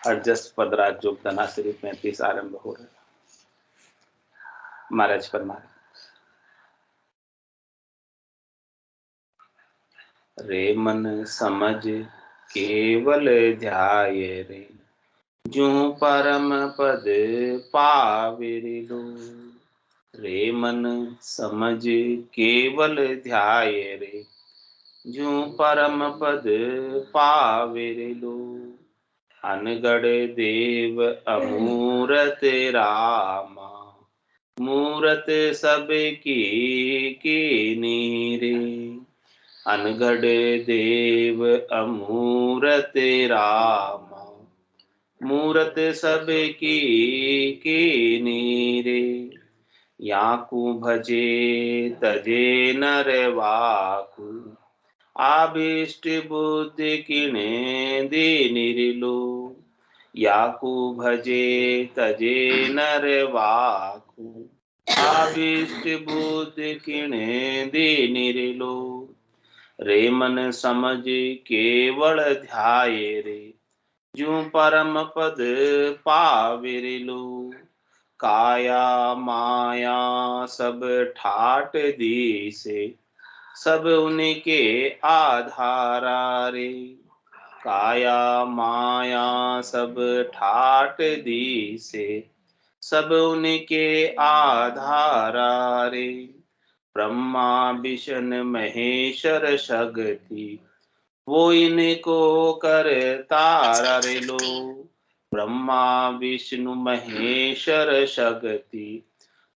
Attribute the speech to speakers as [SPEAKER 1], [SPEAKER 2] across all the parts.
[SPEAKER 1] अर्जस्ट पदराज योग धनाश्री 35 आरंभ हो रहा है। महाराज फरमाए, रे मन समझ केवल ध्याय रे, जो परम पद पावे लो। रे मन समझ केवल ध्याय रे, जो परम पद पावे लो। अनगढ़ देव अमूरत रामा, मूरत सबकी नीरे। अनगढ़ देव अमूरत रामा, मूरत सबकी नीरे। याकू भजे तजे नर वाकू, आभिष्ट बुद्धि किणे दे निरिलो। याकू भजे तजे नर वाकू, आभिष्ट बुद्धि किणे दे निरिलो। रे मन समझ केवल ध्याय रे, जो परम पद पावे लो। काया माया सब ठाट दी से, सब उनके आधारा रे। काया माया सब ठाट दी से, सब उनके आधारा रे। ब्रह्मा विष्णु महेश्वर शक्ति, वो इनको कर तारा रे लो। ब्रह्मा विष्णु महेश्वर शक्ति,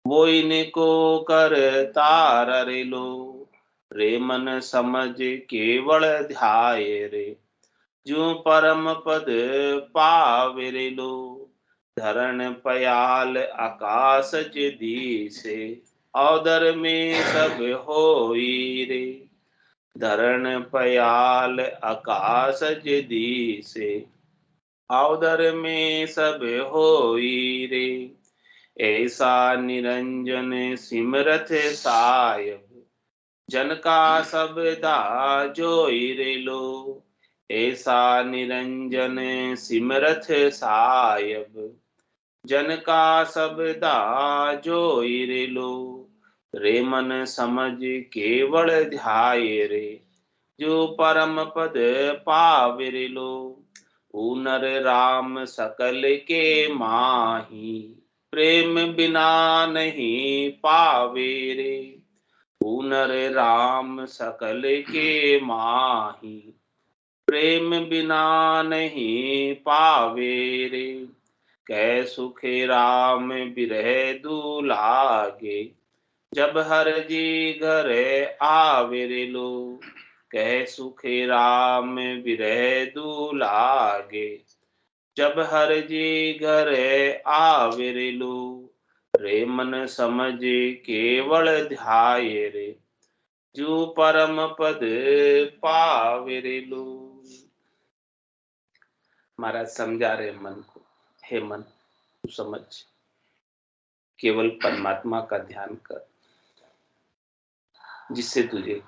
[SPEAKER 1] वो इनको कर तारा रे लो। रे मन समझ केवल ध्याय रे, जो परम पद पावे रे लो। धरण पयाल आकाश दी से, औदर में सब होई रे। धरण पयाल आकाश दी से, औदर में सब होई रे। ऐसा निरंजन सिमरथ सायब, जन का सबदा जोई रे लो। ऐसा निरंजन सिमरथ सायब, जन का सबदा जोई रे लो। रे मन समझ केवल ध्याय रे, जो परम पद पावे रे लो। ऊनर राम सकल के माही, प्रेम बिना नहीं पावे रे। ऊनर राम सकल के माही, प्रेम बिना नहीं पावे रे। कै सुखे राम बिरह दुलागे, जब हर जी घर आवे रे लो। कह सुखे राम बिरह दुलागे, जब हर जी घर आवे रे लो। रे मन समझ केवल ध्याय रे, जो परम पद पावे रे लो। महाराज समझा रहे मन को, हे मन तू समझ, केवल परमात्मा का ध्यान कर, जिससे तुझे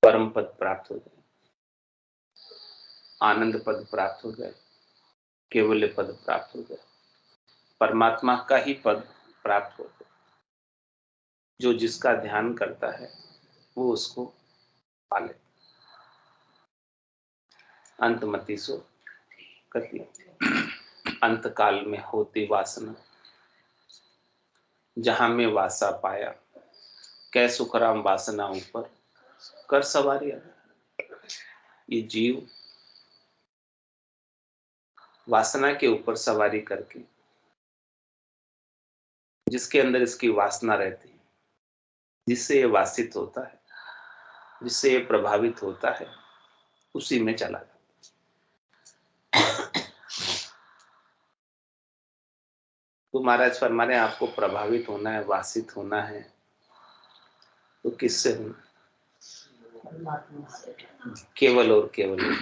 [SPEAKER 1] परम पद प्राप्त हो जाए, आनंद पद प्राप्त हो जाए, केवल पद प्राप्त हो जाए, परमात्मा का ही पद प्राप्त हो जाए। जो जिसका ध्यान करता है वो उसको पाले। अंतमति सो कति, अंत काल में होती वासना, जहां में वासा पाया, कै सुखराम वासना ऊपर कर सवारी। ये जीव वासना के ऊपर सवारी करके, जिसके अंदर इसकी वासना रहती है, जिससे ये वासित होता है, जिससे ये प्रभावित होता है, उसी में चला जाता। तो महाराज फरमा रहे हैं, आपको प्रभावित होना है, वासित होना है, तो किससे होना? केवल और केवल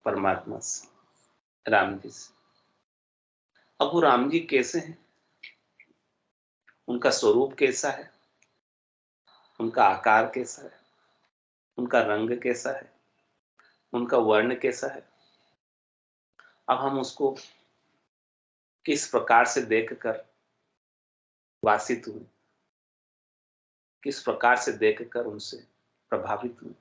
[SPEAKER 1] परमात्मा से, राम जी से। अब वो राम जी कैसे हैं, उनका स्वरूप कैसा है, उनका आकार कैसा है, उनका रंग कैसा है, उनका वर्ण कैसा है, अब हम उसको किस प्रकार से देखकर वासित हुए, किस प्रकार से देखकर उनसे प्रभावित हुए।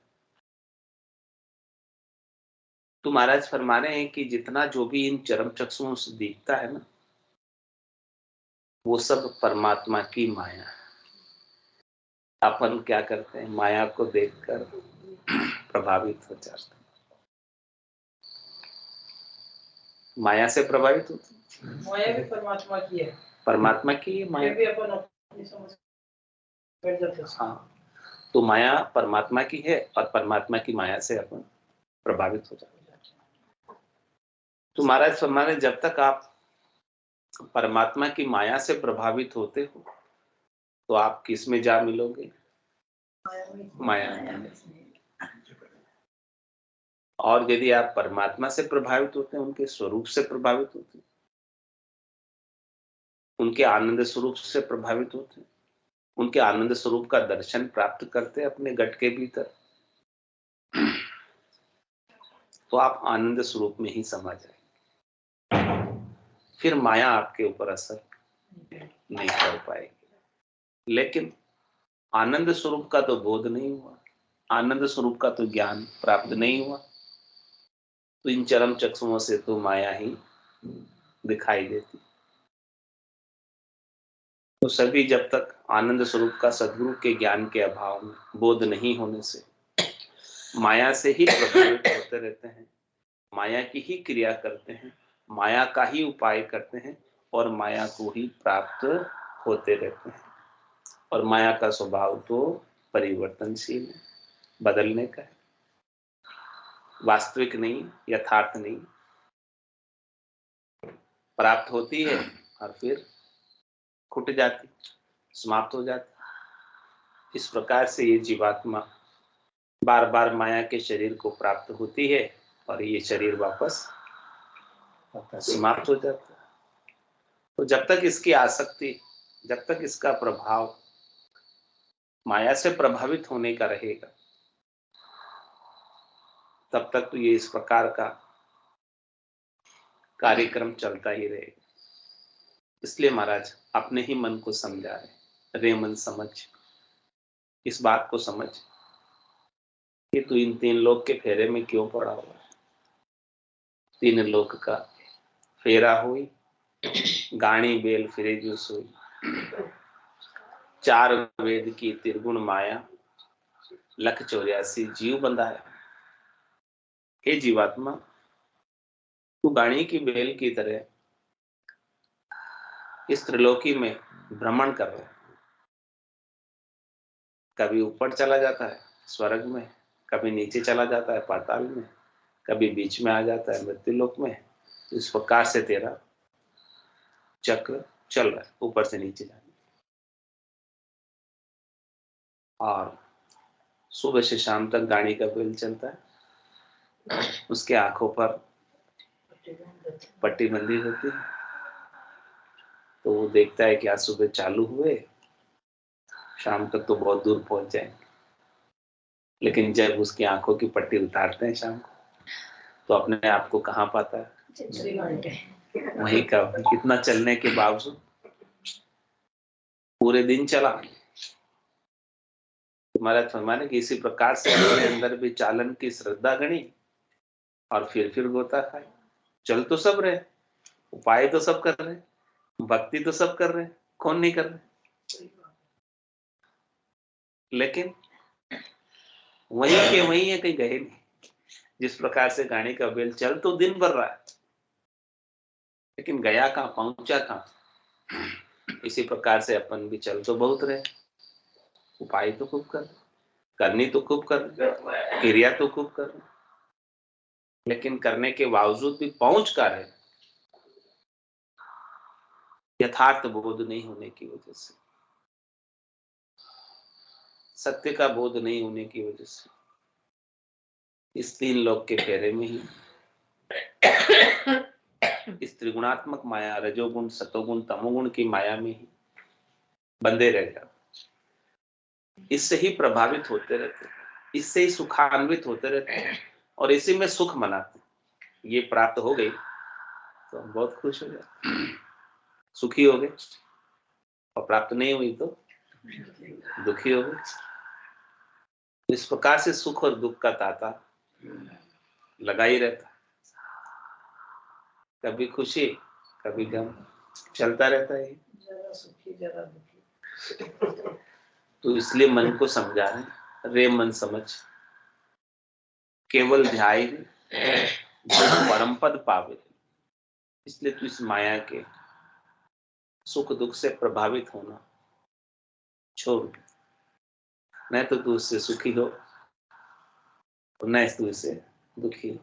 [SPEAKER 1] तो महाराज फरमा रहे हैं कि जितना जो भी इन चरम चक्षुओं से दिखता है ना, वो सब परमात्मा की माया है। अपन क्या करते हैं, माया को देखकर प्रभावित हो जाते हैं, माया से प्रभावित होते हैं।
[SPEAKER 2] माया भी परमात्मा की है,
[SPEAKER 1] परमात्मा की माया
[SPEAKER 2] भी अपन अपनी समझ बैठ जाते हैं।
[SPEAKER 1] हाँ, तो माया परमात्मा की है और परमात्मा की माया से अपन प्रभावित हो जाते हैं। तो महाराज फरमाने, जब तक आप परमात्मा की माया से प्रभावित होते हो तो आप किस में जा मिलोगे, माया में। और यदि आप परमात्मा से प्रभावित होते हैं, उनके स्वरूप से प्रभावित होते हैं, उनके आनंद स्वरूप से प्रभावित होते हैं, उनके आनंद स्वरूप का दर्शन प्राप्त करते हैं अपने घट के भीतर, तो आप आनंद स्वरूप में ही समा जाएंगे। फिर माया आपके ऊपर असर नहीं कर पाएगी। लेकिन आनंद स्वरूप का तो बोध नहीं हुआ, आनंद स्वरूप का तो ज्ञान प्राप्त नहीं हुआ, तो इन चरम चक्षुओं से तो माया ही दिखाई देती। तो सभी जब तक आनंद स्वरूप का सद्गुरु के ज्ञान के अभाव में, बोध नहीं होने से माया से ही प्रभावित होते रहते हैं, माया की ही क्रिया करते हैं, माया का ही उपाय करते हैं और माया को ही प्राप्त होते रहते हैं। और माया का स्वभाव तो परिवर्तनशील है, बदलने का है, वास्तविक नहीं, यथार्थ नहीं। प्राप्त होती है और फिर खुट जाती, समाप्त हो जाती। इस प्रकार से ये जीवात्मा बार बार माया के शरीर को प्राप्त होती है और ये शरीर वापस समाप्त हो जाता है। तो जब तक इसकी आसक्ति, जब तक इसका प्रभाव माया से प्रभावित होने का रहेगा, तब तक तो ये इस प्रकार का कार्यक्रम चलता ही रहेगा। इसलिए महाराज अपने ही मन को समझा रहे, रे मन समझ, इस बात को समझ कि तू इन तीन लोक के फेरे में क्यों पड़ा हुआ है। तीन लोक का फेरा हुई, गाणी बेल फिरे जो सोई, चार वेद की त्रिगुण माया, लख 84 जीव बंधाया। हे जीवात्मा, तू गाणी की बेल की तरह इस त्रिलोकी में भ्रमण कर रहा है। कभी ऊपर चला जाता है स्वर्ग में, कभी नीचे चला जाता है पाताल में, कभी बीच में आ जाता है मृत्युलोक में। इस प्रकार से तेरा चक्र चल रहा है, ऊपर से नीचे जाने। और सुबह से शाम तक गाड़ी का बेल चलता है, उसके आंखों पर पट्टी बंधी होती है, तो वो देखता है कि आज सुबह चालू हुए, शाम तक तो बहुत दूर पहुंच जाएंगे। लेकिन जब उसकी आंखों की पट्टी उतारते हैं शाम को, तो अपने आप को कहाँ पाता है, वहीं का। कितना चलने के बावजूद पूरे दिन चला। महाराज फरमाने कि इसी प्रकार से अपने अंदर भी चालन की श्रद्धा गणी और फिर गोता खाए। चल तो सब रहे, उपाय तो सब कर रहे, भक्ति तो सब कर रहे, कौन नहीं कर रहे। लेकिन वहीं के वहीं है, कहीं गए नहीं। जिस प्रकार से गाड़ी का बेल चल तो दिन भर रहा है, लेकिन गया कहाँ, पहुंचा कहाँ। इसी प्रकार से अपन भी चल तो बहुत रहे, उपाय तो खूब कर, करनी तो खूब कर, क्रिया तो खूब कर, लेकिन करने के बावजूद भी पहुंच का रहे, यथार्थ बोध नहीं होने की वजह से, सत्य का बोध नहीं होने की वजह से, इस तीन लोक के फेरे में ही, इस त्रिगुणात्मक माया, रजोगुण सतोगुण तमोगुण की माया में ही बंधे रह जाते, इससे ही प्रभावित होते रहते, इससे ही सुखान्वित होते रहते हैं और इसी में सुख मनाते। ये प्राप्त हो गई तो हम बहुत खुश हो गए, सुखी हो गए, और प्राप्त नहीं हुई तो दुखी हो गए। इस प्रकार से सुख और दुख का ताता लगा ही रहता, कभी खुशी कभी गम, चलता रहता है।
[SPEAKER 2] जरा सुखी जरा दुखी।
[SPEAKER 1] तो इसलिए मन को समझा रहे, रे मन समझ केवल ध्याय जो परम पद पावे। इसलिए तू इस माया के सुख दुख से प्रभावित होना छोड़, न तो तू उससे सुखी हो और न तू इससे दुखी हो,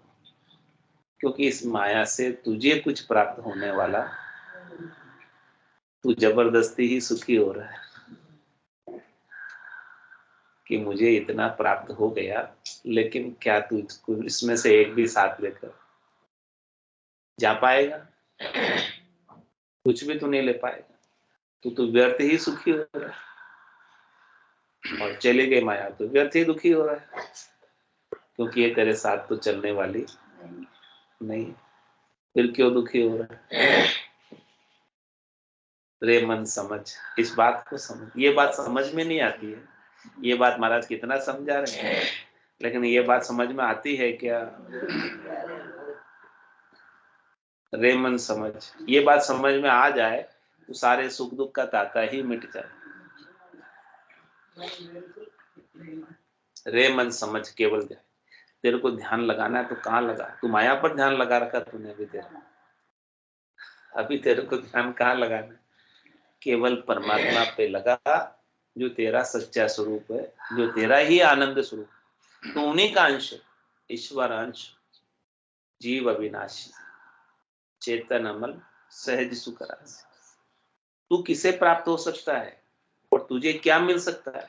[SPEAKER 1] क्योंकि इस माया से तुझे कुछ प्राप्त होने वाला, तू जबरदस्ती ही सुखी हो रहा है कि मुझे इतना प्राप्त हो गया, लेकिन क्या तू इसमें से एक भी साथ लेकर जा पाएगा? कुछ भी तू नहीं ले पाएगा, तू व्यर्थ ही सुखी हो रहा है, और चली गई माया तो व्यर्थ ही दुखी हो रहा है, क्योंकि ये तेरे साथ तो चलने वाली नहीं। फिर क्यों दुखी हो रहा है? रे मन समझ, इस बात को समझ। ये बात समझ में नहीं आती है, ये बात महाराज कितना समझा रहे हैं, लेकिन ये बात समझ में आती है क्या? रे मन समझ, ये बात समझ में आ जाए तो सारे सुख दुख का ताता ही मिट जाए। रे मन समझ केवल जाए। तेरे को ध्यान लगाना है तो कहाँ लगा? तू माया पर ध्यान लगा रखा तूने अभी तेरे को ध्यान कहाँ लगाना? केवल परमात्मा पे लगा, जो तेरा सच्चा स्वरूप है, जो तेरा ही आनंद स्वरूप, तो उन्हीं का अंश, ईश्वर अंश, जीव अविनाशी, चेतन अमल, सहज सुख राशि। तू किसे प्राप्त हो सकता है और तुझे क्या मिल सकता है?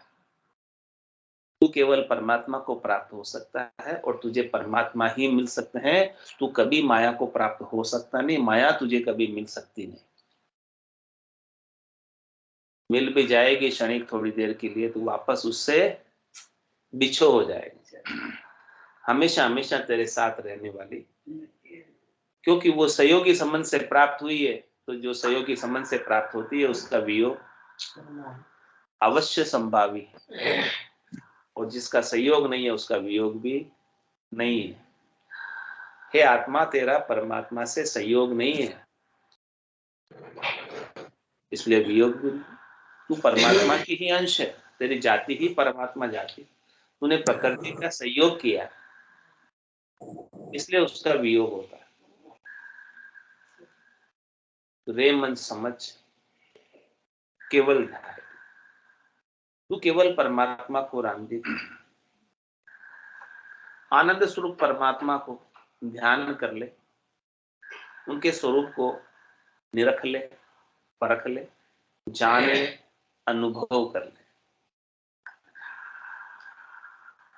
[SPEAKER 1] तू केवल परमात्मा को प्राप्त हो सकता है और तुझे परमात्मा ही मिल सकते हैं। तू कभी माया को प्राप्त हो सकता नहीं, माया तुझे कभी मिल सकती नहीं। मिल भी जाएगी क्षणिक थोड़ी देर के लिए, तो वापस उससे बिछो हो जाएगी, हमेशा हमेशा तेरे साथ रहने वाली, क्योंकि वो सहयोगी संबंध से प्राप्त हुई है। तो जो सहयोगी संबंध से प्राप्त होती है उसका वियोग अवश्य संभावी है, और जिसका सहयोग नहीं है उसका वियोग भी नहीं है। हे आत्मा, तेरा परमात्मा से सहयोग नहीं है, इसलिए वियोग भी नहीं। तू परमात्मा की ही अंश है, तेरी जाति ही परमात्मा जाति, तूने प्रकृति का सहयोग किया, इसलिए उसका वियोग होता है। रे मन समझ केवल ध्यान, तू केवल परमात्मा को रामदीप, आनंद स्वरूप परमात्मा को ध्यान कर ले, उनके स्वरूप को निरख ले, परख ले, जान ले, अनुभव कर ले।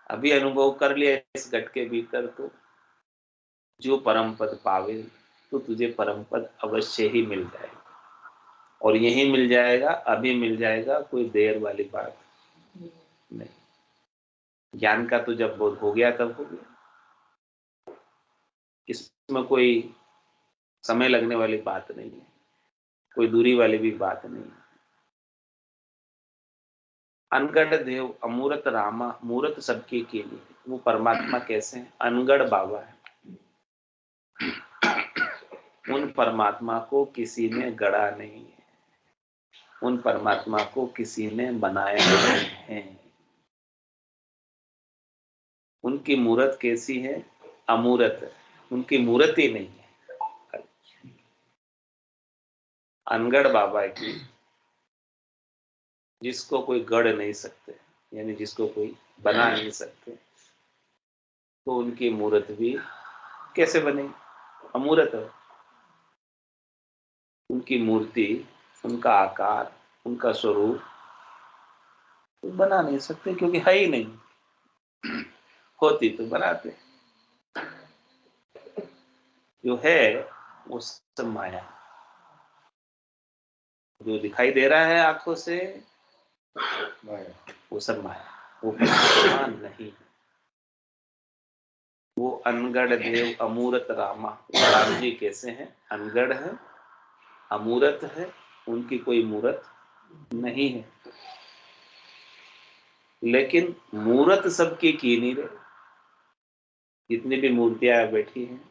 [SPEAKER 1] अभी अनुभव कर लिया इस घट के भीतर, तो जो परम पद पावे, तो तुझे परम पद अवश्य ही मिल जाएगा, और यही मिल जाएगा, अभी मिल जाएगा, कोई देर वाली बात नहीं। ज्ञान का तो जब बोध हो गया तब हो गया, इसमें कोई समय लगने वाली बात नहीं है, कोई दूरी वाली भी बात नहीं है। अनगढ़ देव अमूर्त रामा, मूर्त सबके के लिए। वो परमात्मा कैसे हैं? अनगढ़ बाबा है, उन परमात्मा को किसी ने गढ़ा नहीं है, उन परमात्मा को किसी ने बनाया नहीं है। उनकी मूर्त कैसी है? अमूर्त है, उनकी मूर्त ही नहीं है। अनगढ़ बाबा की, जिसको कोई गढ़ नहीं सकते, यानी जिसको कोई बना नहीं सकते, तो उनकी मूर्त भी कैसे बनेगी? अमूर्त है। उनकी मूर्ति, उनका आकार, उनका स्वरूप तो बना नहीं सकते, क्योंकि है ही नहीं। होती तो बनाते, जो है वो सब माया, जो दिखाई दे रहा है आंखों से वो सब माया, वो परमात्मा नहीं। वो अनगढ़ देव अमूरत रामा। राम जी कैसे हैं? अनगढ़ है, अमूरत है, उनकी कोई मूरत नहीं है। लेकिन मूरत सबकी की नहीं रहे। जितनी भी मूर्तियां बैठी हैं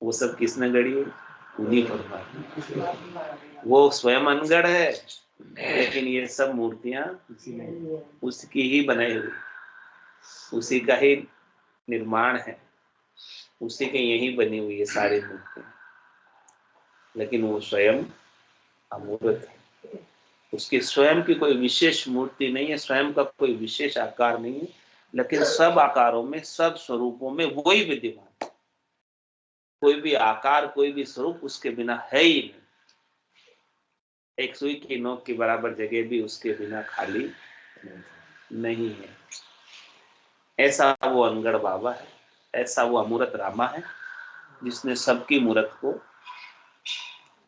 [SPEAKER 1] वो सब किसने गढ़ी है? उन्हीं परमात्मा। वो स्वयं अनगढ़ है, लेकिन ये सब मूर्तियां उसकी ही बनाई हुई, उसी का ही निर्माण है, उसी के यही बनी हुई है सारी मूर्तियां। लेकिन वो स्वयं अमूर्त है, उसकी स्वयं की कोई विशेष मूर्ति नहीं है, स्वयं का कोई विशेष आकार नहीं है, लेकिन सब आकारों में, सब स्वरूपों में वही विद्यमान है। कोई भी आकार, कोई भी स्वरूप उसके बिना है ही नहीं। एक सुई की नोक के बराबर जगह भी उसके बिना खाली नहीं है। ऐसा वो अनगढ़ बाबा है, ऐसा वो अमूर्त रामा है, जिसने सबकी मूर्त को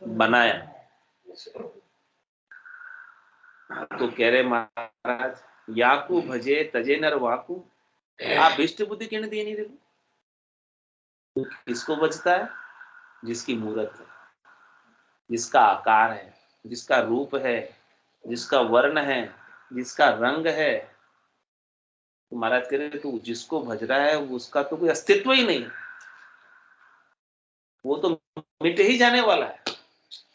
[SPEAKER 1] बनाया। तो कह रहे महाराज, याकू भजे तजे नर वाकू। आप इष्ट बुद्धि कहने दिए नहीं देखो, तो किसको बचता है? जिसकी मूर्त है, जिसका आकार है, जिसका रूप है, जिसका वर्ण है, जिसका रंग है। तो महाराज कह रहे तू जिसको भज रहा है उसका तो कोई अस्तित्व ही नहीं, वो तो मिट ही जाने वाला है।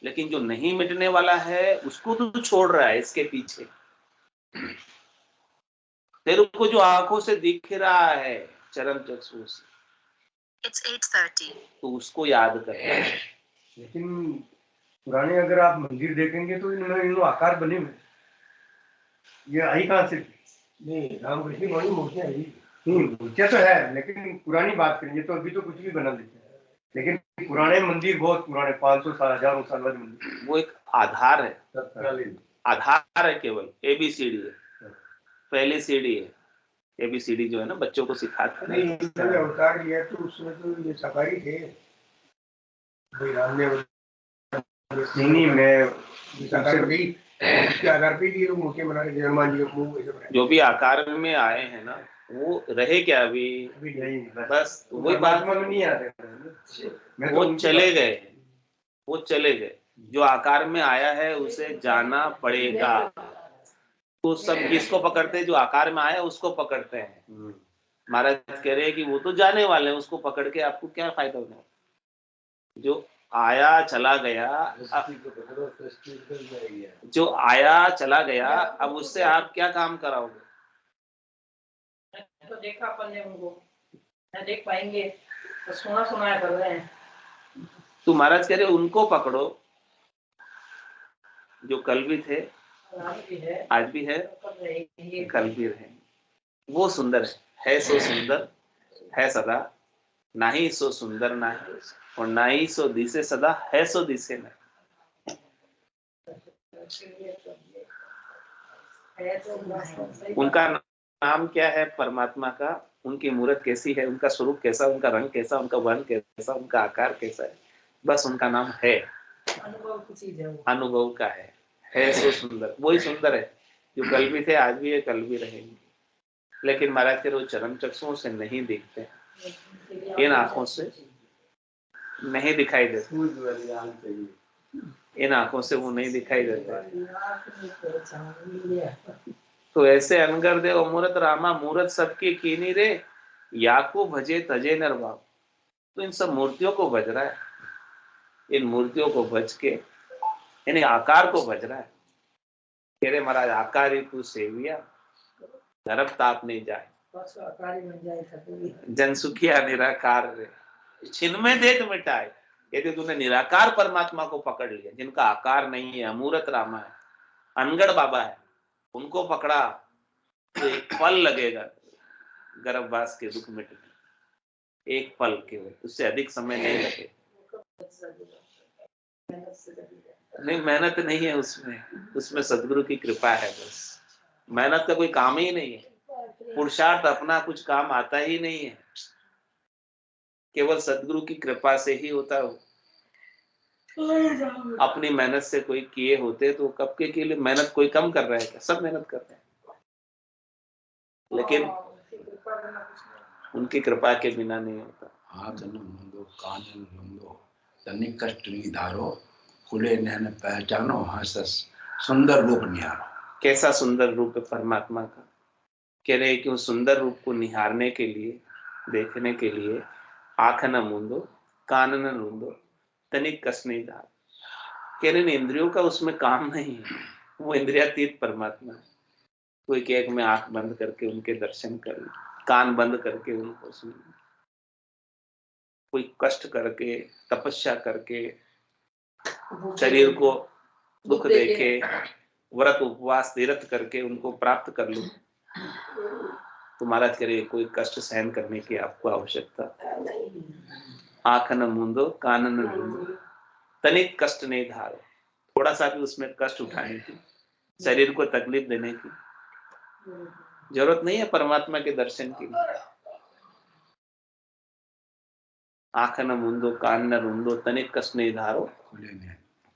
[SPEAKER 1] लेकिन जो नहीं मिटने वाला है उसको तो छोड़ रहा है इसके पीछे। तेरे को जो आंखों से दिख रहा है चरण चक्षु से, It's 8:30, तो उसको याद कर।
[SPEAKER 3] लेकिन पुराने अगर आप मंदिर देखेंगे तो इन्होंने आकार बने हुए, ये आई कहाँ से? नहीं, रामकृष्ण की बड़ी मूर्तियां आई। मूर्तियां तो है, लेकिन पुरानी बात करेंगे तो अभी तो कुछ भी बना देते हैं। लेकिन पुराने मंदिर बहुत पुराने, 500 साल, 1000 साल वाले मंदिर,
[SPEAKER 1] वो एक आधार है, आधार है, केवल ABCD है। पहली सीढ़ी है ABCD, जो है ना बच्चों को सिखाते हैं।
[SPEAKER 2] नहीं, अवतार लिया तो उसमें तो ये सफारी थे भाई, राम ने
[SPEAKER 3] नहीं मैं
[SPEAKER 2] उसके आधार पे ये लोग मूर्तियां बना रहे, हनुमान जी का
[SPEAKER 1] जो भी आकार में आए हैं ना, वो रहे क्या अभी
[SPEAKER 3] नहीं,
[SPEAKER 1] बस वही बात
[SPEAKER 3] में नहीं आ रहे,
[SPEAKER 1] वो चले गए, वो चले गए। जो आकार में आया है उसे जाना पड़ेगा। तो सब किसको पकड़ते हैं? जो आकार में आया उसको पकड़ते हैं। महाराज कह रहे हैं कि वो तो जाने वाले हैं, उसको पकड़ के आपको क्या फायदा होना। जो आया चला गया, जो आया चला गया, अब उससे आप क्या काम कराओगे?
[SPEAKER 2] तो देखा अपन ने उनको, न देख पाएंगे तो सुना सुनाया कर रहे हैं।
[SPEAKER 1] तो महाराज कह रहे उनको पकड़ो जो कल भी थे, आज भी है, कल भी रहे। वो सुंदर है सो सुंदर है सदा, ना ही सो सुंदर ना है, और ना ही सो दिसे सदा, है सो दिसे ना। उनका नाम क्या है परमात्मा का? उनकी मूर्त कैसी है, उनका स्वरूप कैसा, उनका रंग कैसा, उनका वर्ण कैसा, उनका आकार कैसा है? बस उनका नाम है,
[SPEAKER 2] अनुभव की चीज है,
[SPEAKER 1] अनुभव का है सो सुंदर। वही सुंदर है जो कल भी थे, आज भी है, कल भी रहेंगे। लेकिन महाराज के रोज चरण चक्षुओं से नहीं दिखते, इन आंखों से नहीं दिखाई देते, इन आंखों से वो नहीं दिखाई देते। तो ऐसे अनगर देव अमूरत रामा, मूरत सबकी कीनी रे, याकू भजे तजे नर बाप। तो इन सब मूर्तियों को भज रहा है, इन मूर्तियों को भज के यानी आकार को भज रहा है। कह रहे महाराज आकार ही तू सेविया, नरक ताप नहीं जाए, जन सुखिया निराकार रे, छिन में देख मिटाए। यदि तूने निराकार परमात्मा को पकड़ लिया, जिनका आकार नहीं है, अमूरत रामा है, अनगढ़ बाबा है, उनको पकड़ा तो एक पल लगेगा गर्भवास के दुख मिटने, एक पल केवल, उससे अधिक समय नहीं लगे। नहीं, मेहनत नहीं है उसमें, उसमें सदगुरु की कृपा है बस। मेहनत का कोई काम ही नहीं है, पुरुषार्थ अपना कुछ काम आता ही नहीं है, केवल सदगुरु की कृपा से ही होता है। अपनी मेहनत से कोई किए होते तो कब के लिए मेहनत कोई कम कर रहा है क्या? सब मेहनत कर रहे हैं। लेकिन उनकी कृपा के बिना नहीं होता।
[SPEAKER 4] हाथ न मूंदो, कान न मूंदो, तनिक कष्ट निधारो, खुले नैन पहचानो, हंस सुंदर रूप निहारो।
[SPEAKER 1] कैसा सुंदर रूप है परमात्मा का। कह रहे कि उस सुंदर रूप को निहारने के लिए, देखने के लिए आंख न मूंदो, कान न मूंदो, तनिक कष्ट नहीं धारो। कह रहे इंद्रियों का उसमें काम नहीं है, वो इंद्रियातीत परमात्मा है। कोई कहे कि मैं आंख बंद करके उनके दर्शन कर लूं, कान बंद करके उनको सुन लूं, कोई कष्ट करके, तपस्या करके, शरीर को दुख देके, व्रत उपवास तीर्थ करके उनको प्राप्त कर लूं, तो महाराज कह रहे कोई कष्ट सहन करने की आपको आवश्यकता। आंख न मूंदो, कान न मूंदो, तनिक कष्ट नहीं धारो। थोड़ा सा भी उसमें कष्ट उठाने की, शरीर को तकलीफ देने की जरूरत नहीं है परमात्मा के दर्शन के लिए। आंख न मूंदो, कान न रूंदो, तनिक कष्ट नहीं धारो,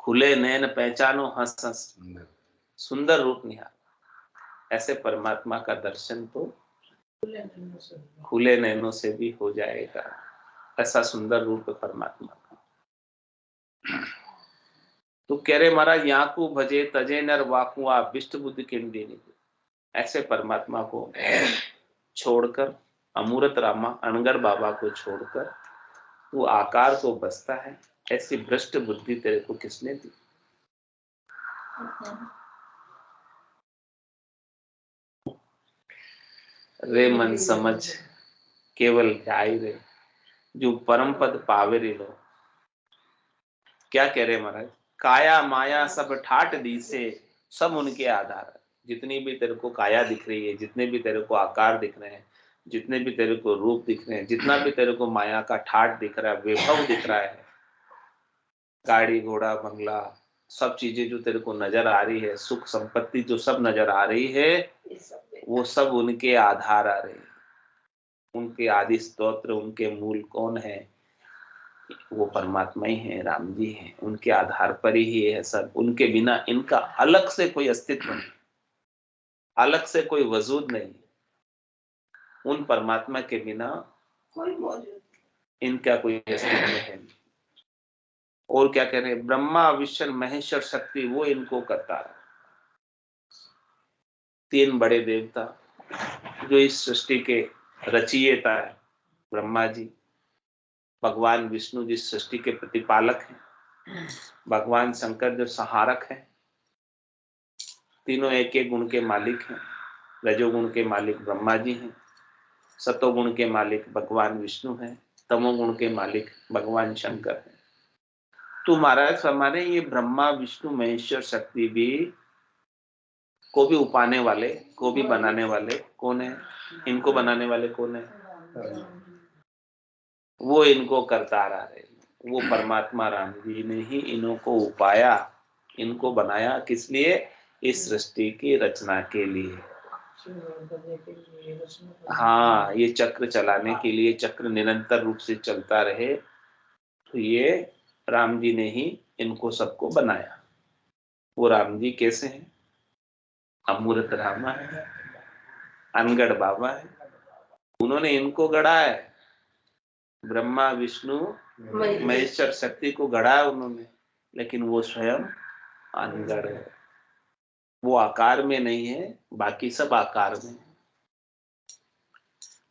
[SPEAKER 1] खुले नैन पहचानो, हंस हंस सुंदर रूप निहारो। ऐसे परमात्मा का दर्शन तो खुले नैनों से भी हो जाएगा। ऐसा सुंदर रूप है परमात्मा का। तो कह रहे महाराज, याकू भजे तजे नर वाकुआ विष्ट बुद्धि किम देनी। ऐसे परमात्मा को छोड़कर, अमूर्त रामा अनगढ़ बाबा को छोड़कर वो आकार को बसता है, ऐसी भ्रष्ट बुद्धि तेरे को किसने दी? रे मन समझ केवल ध्याई रे, जो परम पद पावे रे लो। क्या कह रहे महाराज? काया माया सब ठाट दी से, सब उनके आधार है। जितनी भी तेरे को काया दिख रही है, जितने भी तेरे को आकार दिख रहे हैं, जितने भी तेरे को रूप दिख रहे हैं, जितना भी तेरे को माया का ठाट दिख रहा है, वैभव दिख रहा है, गाड़ी घोड़ा बंगला, सब चीजें जो तेरे को नजर आ रही है, सुख संपत्ति जो सब नजर आ रही है, वो सब उनके आधार आ रहे हैं। उनके आदि स्तोत्र, उनके मूल कौन है? वो परमात्मा ही है, राम जी हैं। उनके आधार पर ही है सब। उनके बिना इनका अलग से कोई अस्तित्व नहीं, अलग से कोई वजूद नहीं। उन परमात्मा के बिना इनका कोई अस्तित्व है नहीं। और क्या कह रहे हैं? ब्रह्मा विष्णु महेश्वर शक्ति, वो इनको करता है। तीन बड़े देवता जो इस सृष्टि के रचयिता है, ब्रह्मा जी, भगवान विष्णु जिस सृष्टि के प्रतिपालक हैं, भगवान शंकर जो संहारक हैं। तीनों एक एक गुण के मालिक हैं। रजोगुण के मालिक ब्रह्मा जी हैं, सतोगुण के मालिक भगवान विष्णु हैं, तमोगुण के मालिक भगवान शंकर हैं। तो महाराज हमारे ये ब्रह्मा विष्णु महेश्वर शक्ति भी को भी उपाने वाले, को भी बनाने वाले कौन है? इनको बनाने वाले कौन है? वो इनको करता रहा है। वो परमात्मा राम जी ने ही इनको उपाया, इनको बनाया। किस लिए? इस सृष्टि की रचना के लिए। हाँ, ये चक्र चलाने के लिए, चक्र निरंतर रूप से चलता रहे, तो ये राम जी ने ही इनको सबको बनाया। वो राम जी कैसे हैं? अमूर्त रामा है, अनगढ़ बाबा है। उन्होंने इनको गढ़ा है। ब्रह्मा विष्णु महेश्वर शक्ति को गढ़ा है उन्होंने, लेकिन वो स्वयं अनगढ़ है। वो आकार में नहीं है, बाकी सब आकार में है।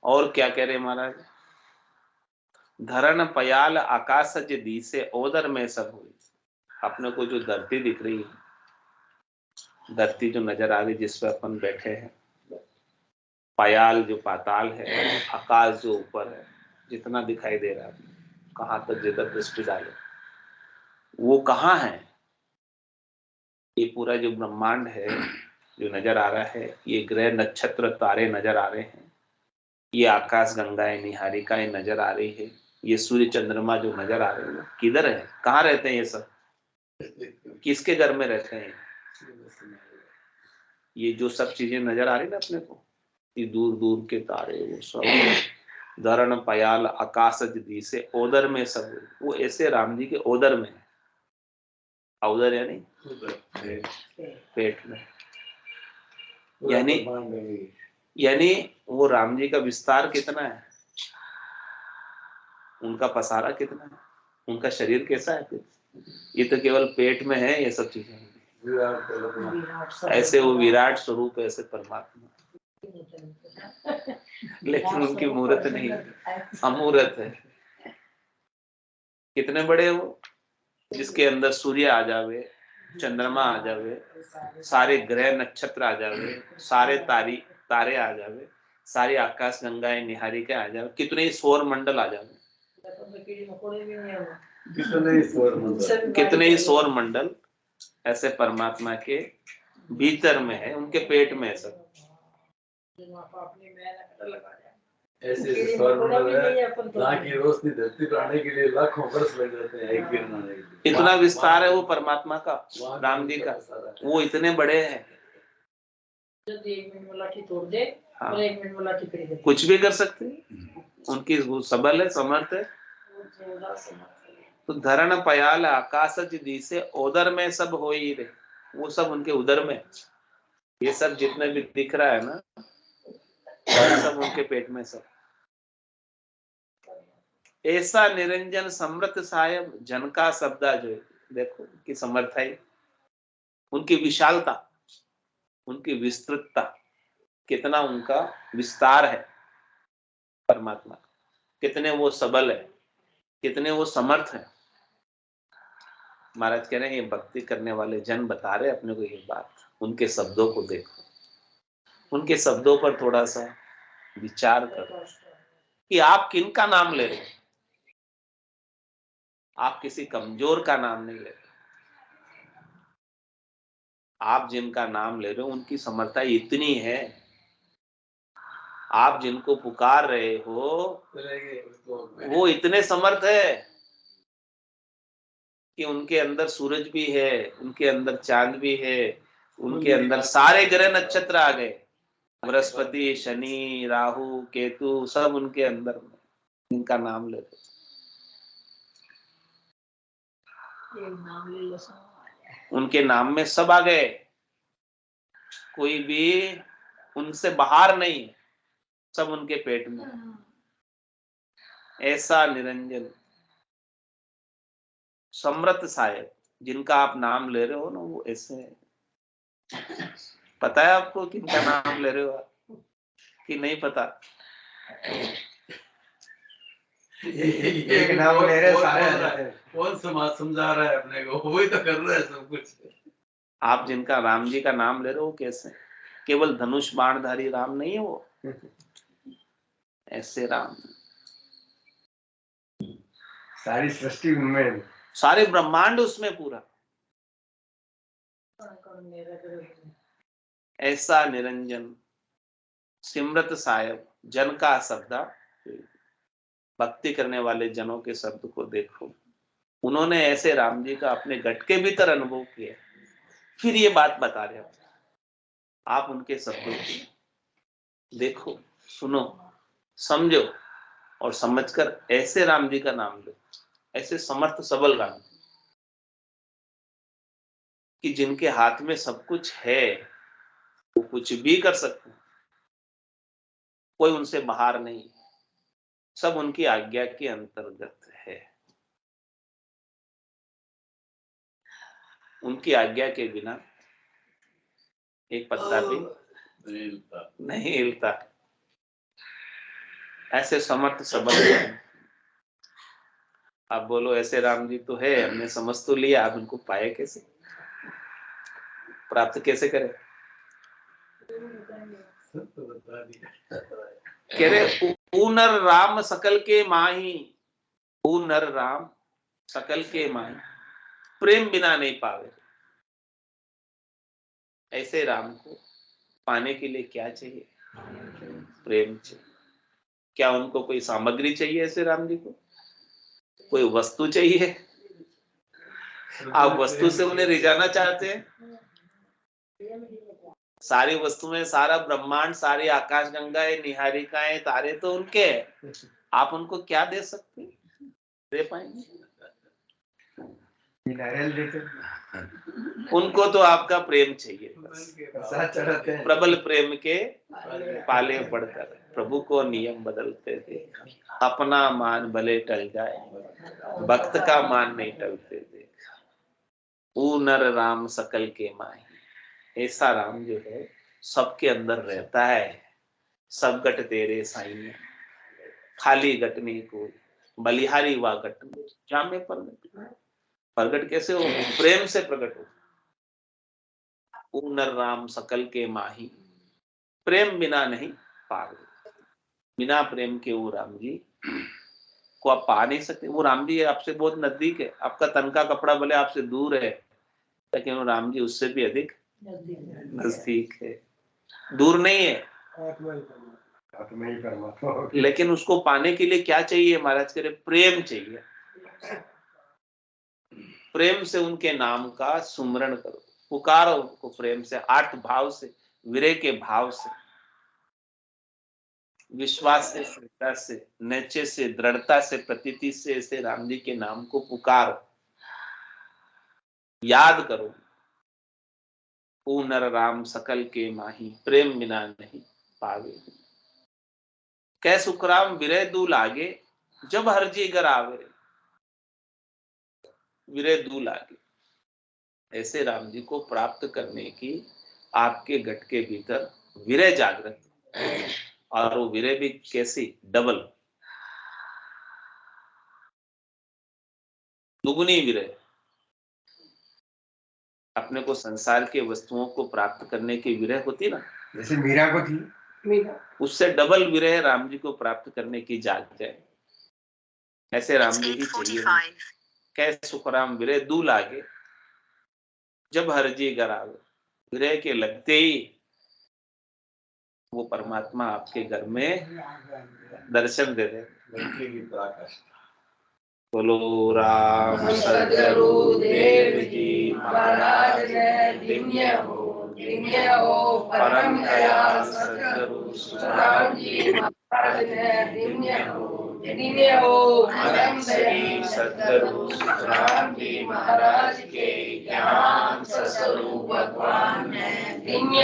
[SPEAKER 1] और क्या कह रहे महाराज? धरण पयाल आकाश दी से ओदर में सब हुई। अपने को जो धरती दिख रही है, धरती जो नजर आ रही, जिस पर अपन बैठे हैं, पयाल जो पाताल है, आकाश जो ऊपर है, जितना दिखाई दे रहा है, कहाँ तक जिधर दृष्टि डाले, वो कहाँ है? ये पूरा जो ब्रह्मांड है जो नजर आ रहा है, ये ग्रह नक्षत्र तारे नजर आ रहे हैं, ये आकाश गंगाएं निहारिकाएं नजर आ रही है, ये सूर्य चंद्रमा जो नजर आ रहे हैं, किधर है? कहाँ रहते हैं ये सब? किसके घर में रहते हैं? ये जो सब चीजें नजर आ रही ना अपने को, ये दूर दूर के तारे, वो सब धरण पयाल आकाश दी से ओदर में सब, वो ऐसे राम जी के ओदर में है। ओदर यानी पेट में, यानी वो राम जी का विस्तार कितना है? उनका पसारा कितना है, उनका शरीर कैसा है। ये तो केवल पेट में है ये सब चीजें। ऐसे वो विराट स्वरूप, ऐसे परमात्मा, लेकिन उनकी मूर्त नहीं, अमूर्त है। कितने बड़े वो, जिसके अंदर सूर्य आ जावे, चंद्रमा आ जावे, सारे ग्रह नक्षत्र आ जावे, सारे तारे आ जावे, सारी आकाश गंगाएं निहारिकाएं आ जावे, कितने ही सौर मंडल आ जावे, कितने ही सौर मंडल ऐसे परमात्मा के भीतर में है, उनके पेट में है सब।
[SPEAKER 5] ऐसे सौर मंडल है, की रोशनी धरती पर आने के लिए लाखों वर्ष लग जाते हैं एक किरण आने के लिए।
[SPEAKER 1] इतना विस्तार है वो परमात्मा का, राम जी का, वो इतने बड़े हैं। हाँ, कुछ भी कर सकते हैं, उनकी सबल है, समर्थ है। तो धरण पयाल आकाश दिसे उदर में सब हो ही रहे, वो सब उनके उदर में। ये सब जितने भी दिख रहा है ना, सब उनके पेट में सब। ऐसा निरंजन समृत साहेब जन का शब्दा, जो देखो उनकी समर्थाई, उनकी विशालता, उनकी विस्तृतता, कितना उनका विस्तार है परमात्मा, कितने वो सबल है, कितने वो समर्थ है। महाराज कह रहे हैं ये भक्ति करने वाले जन बता रहे अपने को ये बात, उनके शब्दों को देखो, उनके शब्दों पर थोड़ा सा विचार करो कि आप किन का नाम ले रहे हो। आप किसी कमजोर का नाम नहीं ले रहे, आप जिनका नाम ले रहे हो उनकी समर्थता इतनी है। आप जिनको पुकार रहे हो वो इतने समर्थ है कि उनके अंदर सूरज भी है, उनके अंदर चांद भी है, उनके अंदर सारे ग्रह नक्षत्र आ गए, बृहस्पति, शनि, राहु, केतु, सब उनके अंदर में, इनका नाम ले रहे, उनके नाम में सब आ गए, कोई भी उनसे बाहर नहीं, सब उनके पेट में। ऐसा निरंजन समृत साहेब, जिनका आप नाम ले रहे हो ना, वो ऐसे। पता है आपको किनका नाम ले रहे हो आप कि नहीं पता?
[SPEAKER 3] एक नाम ले रहे सारे,
[SPEAKER 5] कौन समाज समझा रहा है अपने को, वही तो कर रहा है सब कुछ।
[SPEAKER 1] आप जिनका राम जी का नाम ले रहे हो, कैसे? केवल धनुष बाणधारी राम नहीं है वो, ऐसे राम,
[SPEAKER 3] सारी सृष्टि उनमें,
[SPEAKER 1] सारे ब्रह्मांड उसमें पूरा। ऐसा निरंजन सिमरत साहेब जन का शब्दा, भक्ति करने वाले जनों के शब्द को देखो, उन्होंने ऐसे राम जी का अपने घट के भीतर अनुभव किया, फिर ये बात बता रहे हो। आप उनके शब्दों को देखो, सुनो, समझो, और समझकर ऐसे राम जी का नाम लो, ऐसे समर्थ सबल राम कि जिनके हाथ में सब कुछ है, वो कुछ भी कर सकते हैं, कोई उनसे बाहर नहीं, सब उनकी आज्ञा के अंतर्गत है। उनकी आज्ञा के बिना एक पत्ता भी नहीं हिलता। ऐसे समर्थ सबल। आप बोलो ऐसे राम जी तो है, हमने समझ तो लिया, आप उनको पाए कैसे, प्राप्त कैसे करें? कह रहे ऊनर राम सकल के माही, ऊनर राम सकल के माही, प्रेम बिना नहीं पावे। ऐसे राम को पाने के लिए क्या चाहिए? प्रेम चाहिए। क्या उनको कोई सामग्री चाहिए? ऐसे राम जी को कोई वस्तु चाहिए? आप वस्तु से उन्हें रिझाना चाहते हैं? सारी वस्तुएं, सारा ब्रह्मांड, सारी आकाश गंगाएं, निहारिकाएं, तारे तो उनके हैं। आप उनको क्या दे सकते, दे पाएंगे?
[SPEAKER 3] नारियल देते
[SPEAKER 1] उनको तो आपका प्रेम चाहिए बस।
[SPEAKER 3] साथ चढ़ाते हैं।
[SPEAKER 1] प्रबल प्रेम के पाले पड़कर प्रभु को नियम बदलते थे, अपना मान भले टल जाए भक्त का मान नहीं टलते थे। ऊ नर राम सकल के माही, ऐसा राम जो है सबके अंदर रहता है। सब गट तेरे साईं, खाली गट में कोई बलिहारी वा गट में जामे प्रगट कैसे हो? प्रेम से प्रकट हो। ऊ नर राम सकल के माही, प्रेम बिना नहीं पार, बिना प्रेम के वो राम जी को आप पा नहीं सकते। वो राम जी आपसे बहुत नजदीक है, आपका तन का कपड़ा भले आपसे दूर है, लेकिन वो राम जी उससे भी अधिक नजदीक है, दूर नहीं है।
[SPEAKER 3] आत्मा ही परमात्मा।
[SPEAKER 1] लेकिन उसको पाने के लिए क्या चाहिए महाराज कह रहे? प्रेम चाहिए। प्रेम से उनके नाम का सुमरण करो, पुकारो उनको प्रेम से, आर्त भाव से, विरह के भाव से, विश्वास से, श्रद्धा से, निश्चय से, दृढ़ता से, प्रतीति से ऐसे राम जी के नाम को पुकारो, याद करो। ओ नर राम सकल के माही, प्रेम बिना नहीं पावे। कै सुखराम विरह दूल आगे, जब हरजी गर आवे। विरह दूल आगे, ऐसे राम जी को प्राप्त करने की आपके घट के भीतर विरह जागृत, और वो विरह भी कैसी? डबल, दुगुनी विरह। अपने को संसार के वस्तुओं को प्राप्त करने की विरह होती ना,
[SPEAKER 3] जैसे मीरा को थी,
[SPEAKER 1] उससे डबल विरह राम जी को प्राप्त करने की जाग जाए। ऐसे राम जी ही चाहिए। कैसे सुखराम विरह दूल आगे, जब हरजी गर आवे। विरह के लगते ही वो परमात्मा आपके घर में दर्शन दे दे। बोलो राम सद्गुरु देव जी महाराज दिव्य हो परम दयाल सद्गुरु सुखराम जी महाराज दिव्य हो परम श्री सद्गुरु सुखराम जी महाराज के ज्ञान स्वरूप भगवान दिव्य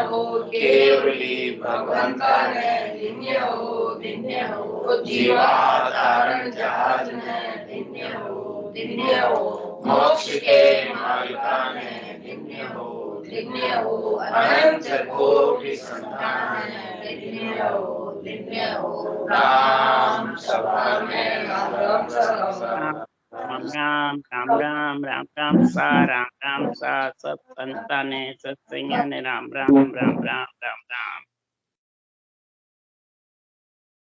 [SPEAKER 1] हो केवली भगवंता दिव्य हो जीवा तारण जहाज दिव्य हो मोक्ष के मालिकान दिव्य हो अनंत कोटि संतान दिव्य हो राम सभा में राम सभा
[SPEAKER 6] राम सा सब संताने सत्संग राम राम राम राम राम।